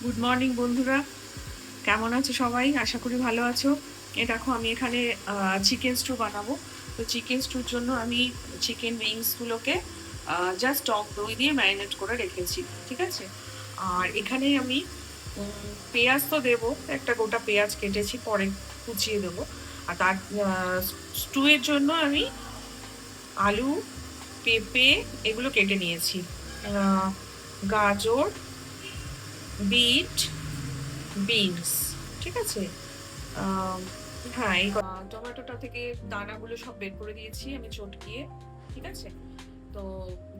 Good morning বন্ধুরা, কেমন আছো সবাই? আশা করি ভালো আছো। দেখো আমি এখানে চিকেন স্টু বানাবো। তো চিকেন স্টুর জন্য আমি চিকেন উইংসগুলোকে জাস্ট টক দই দিয়ে ম্যারিনেট করে রেখেছি, ঠিক আছে? আর এখানে আমি পেঁয়াজ তো দেবো, একটা গোটা পেঁয়াজ কেটেছি, পরে কুচিয়ে দেবো। আর তার স্টুয়ের জন্য আমি আলু, পেঁপে এগুলো কেটে নিয়েছি, গাজর, বিট, বিনস, ঠিক আছে। আম, হ্যাঁ, এই টমেটোটা থেকে দানাগুলো সব বের করে দিয়েছি আমি চটকিয়ে, ঠিক আছে। তো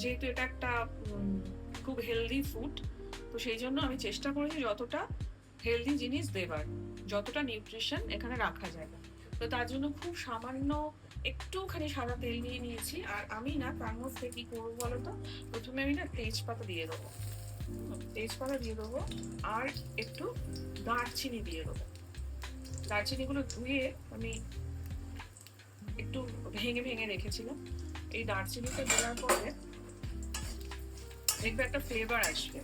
যেহেতু এটা একটা খুব হেলদি ফুড, তো সেই জন্য আমি চেষ্টা করেছি যতটা হেলদি জিনিস দেবার, যতটা নিউট্রিশন এখানে রাখা যায়। তো তার জন্য খুব সামান্য একটুখানি সাদা তেল নিয়ে নিয়েছি। আর আমি না তার মধ্যে কি করবো বলতো, প্রথমে আমি না তেজপাতা দিয়ে দেবো, তেজপাতা দিয়ে দেবো, আর একটু দারচিনি দিয়ে দেবো। দারচিনিগুলো ধুয়ে আমি একটু ভেঙে ভেঙে রেখেছিলাম। এই দারচিনিটা দেওয়ার পরে দেখবে একটা ফ্লেভার আসবে।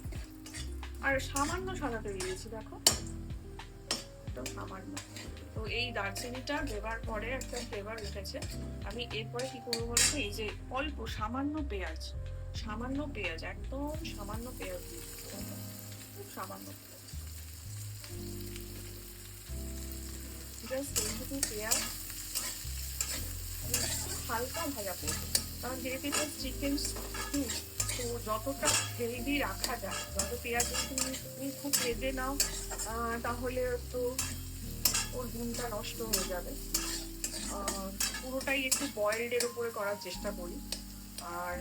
আর সামান্য সাদা তেল দিয়েছি, দেখো, একদম সামান্য। তো এই দারচিনিটা দেওয়ার পরে একটা ফ্লেভার উঠেছে। আমি এরপরে কি করবো বলতো, এই যে অল্প সামান্য পেঁয়াজ, সামান্য পেঁয়াজ, একদম সামান্য পেঁয়াজ দিই, খুব সামান্য, জাস্ট এইটুকু পেঁয়াজ হালকা ভাজা করবো। কারণ যেহেতু এটা চিকেন স্টু, তো যতটা হেলদি রাখা যায়, যত পেঁয়াজ তুমি খুব ভেজে নাও তাহলে তো ওর গুণটা নষ্ট হয়ে যাবে। পুরোটাই একটু বয়েলড এর উপরে করার চেষ্টা করি। আর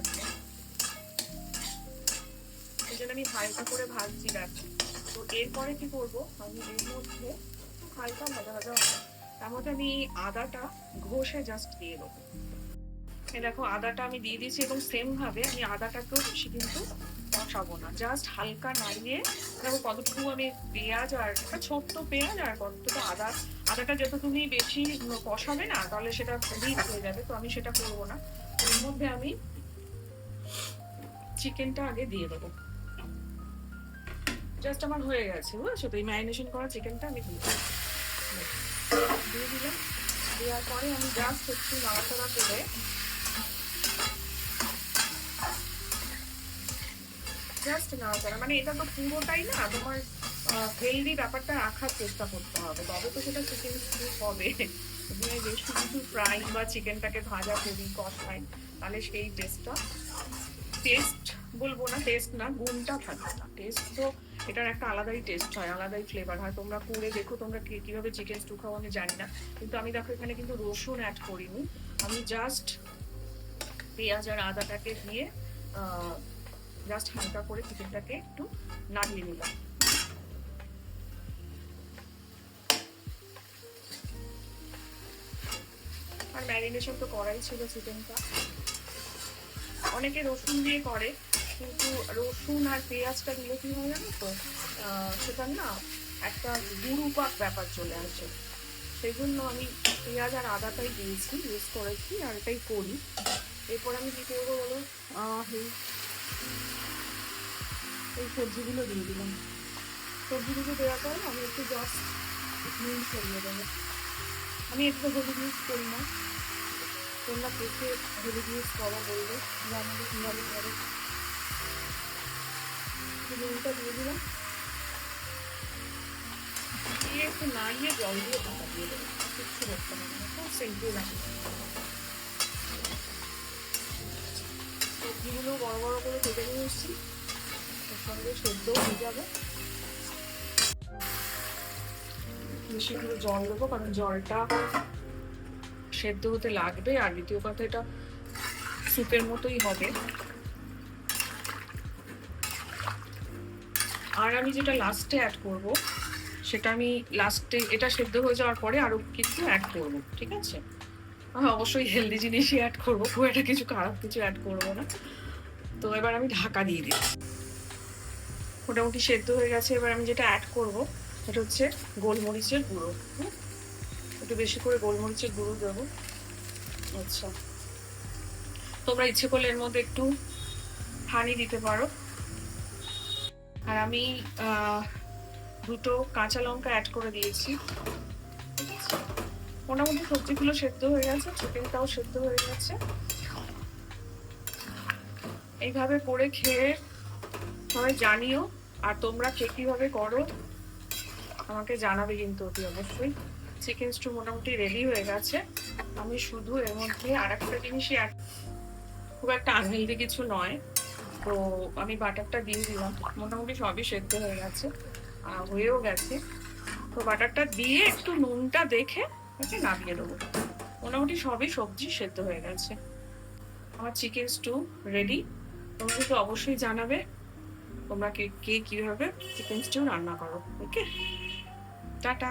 সেই জন্য আমি হালকা করে ভাজছি, রাখছি। তো এরপরে কি করবো, আমি এর মধ্যে হালকা ভাজা ভাজা হবে, তার মধ্যে আমি আদাটা ঘষে জাস্ট দিয়ে দেবো। দেখো আদাটা আমি দিয়ে দিয়েছি, এবং সেম ভাবে আমি আদাটাকেও বেশি কিন্তু কষাবো না, জাস্ট হালকা নাড়িয়ে দেখো কতটুকু আমি পেঁয়াজ, আর একটা ছোট্ট পেঁয়াজ আর কতটুকু আদা। আদাটা যত তুমি বেশি কষাবে না, তাহলে সেটা খুবই হয়ে যাবে, তো আমি সেটা করবো না। এর মধ্যে আমি চিকেনটা আগে দিয়ে দেবো। জাস্ট আমার হয়ে গেছে, বুঝেছো তো? এই ম্যারিনেশন করা চিকেনটা আমি দিয়ে দিলাম। দেওয়ার পরে আমি জাস্ট একটু নাড়াচাড়া করে জাস্ট নাড়াচাড়া, মানে এটা তো পুরোটাই না তোমার হেলদি ব্যাপারটা রাখার চেষ্টা করতে হবে, তবে তো সেটা চিকেন স্যুপ হবে। তুমি বেশ কিছু ফ্রাই বা চিকেনটাকে ভাজা করি, কষাই, তাহলে সেই টেস্ট বলবো না, টেস্ট না, গুণটা থাকবে না। টেস্ট তো এটার একটা আলাদাই টেস্ট হয়, আলাদাই ফ্লেভার হয়। তোমরা করে দেখো তোমরা কিভাবে চিকেন স্টু খাও আমি জানি না, কিন্তু আমি দেখো এখানে কিন্তু রসুন অ্যাড করিনি। আমি জাস্ট পেঁয়াজ আর আদাটাকে দিয়ে জাস্ট হালকা করে চিকেনটাকে একটু নাড়িয়ে নিলাম। আর ম্যারিনেশন তো করাই ছিল চিকেনটা। অনেকে রসুন দিয়ে করে, কিন্তু রসুন আর পেঁয়াজটা দিলে কি হয় জানো তো, সেটা না একটা গুরুপাক ব্যাপার চলে আসে। সেই জন্য আমি পেঁয়াজ আর আদাটাই দিয়েছি, ইউজ করেছি, আর এটাই করি। এরপর আমি কি করবো বলো, এই সবজিগুলো দিয়ে দিলাম। সবজিগুলো দেওয়ার পরে আমি একটু জাস্ট নুন ছড়িয়ে দেবো। আমি একটু হলুদ ইউজ করি না, তোমরা দেখে হলুদ ইউজ করা বলবে, জানো কীভাবে করে। নুনটা দিয়ে দিলাম, দিয়ে একটু নাড়িয়ে জল দিয়ে ঢাকা দিয়ে দেবো। কিচ্ছু করতে হবে না, খুব সিম্পল লাগে। সবজিগুলো বড় বড় করে কেটে নিয়ে এসেছি, এর সঙ্গে সেদ্ধও হয়ে যাবে। বেশি করে জল দেবো, কারণ জলটা সেদ্ধ হতে লাগবে, আর দ্বিতীয় কথা এটা স্যুপের মতোই হবে। আর আমি যেটা লাস্টে অ্যাড করব, সেটা আমি লাস্টে, এটা সেদ্ধ হয়ে যাওয়ার পরে আরো কিছু অ্যাড করব, ঠিক আছে? হ্যাঁ, অবশ্যই হেলদি জিনিসই অ্যাড করবো, খুব একটা কিছু খারাপ কিছু অ্যাড করবো না। তো এবার আমি ঢাকা দিয়ে দিই। মোটামুটি সেদ্ধ হয়ে গেছে। এবার আমি যেটা অ্যাড করব সেটা হচ্ছে গোলমরিচের গুঁড়ো। একটু বেশি করে গোলমরিচের গুঁড়ো দেবো। আচ্ছা, তোমরা ইচ্ছে করলে এর মধ্যে একটু হানি দিতে পারো। আর আমি দুটো কাঁচা লঙ্কা অ্যাড করে দিয়েছি। ঠিক আছে, মোটামুটি সবজিগুলো সেদ্ধ হয়ে গেছে, চিকেনটাও সেদ্ধ হয়ে গেছে। এইভাবে করে খেয়ে সবাই জানিও, আর তোমরা কে কিভাবে করো আমাকে জানাবে কিন্তু অতি অবশ্যই। চিকেন স্টু মোটামুটি রেডি হয়ে গেছে। আমি শুধু এর মধ্যে আর একটা জিনিসই অ্যাড, খুব একটা আনহেলদি কিছু নয়, তো আমি বাটারটা দিয়ে দিলাম। মোটামুটি সবই সেদ্ধ হয়ে গেছে, হয়েও গেছে। তো বাটারটা দিয়ে একটু নুনটা দেখে ওকে নামিয়ে দেবো। মোটামুটি সবই সবজি সেদ্ধ হয়ে গেছে। আমার চিকেন স্টু রেডি। তোমরা কিন্তু অবশ্যই জানাবে তোমরা কে কে কিভাবে চিকেন স্টু রান্না করো। ওকে, টাটা।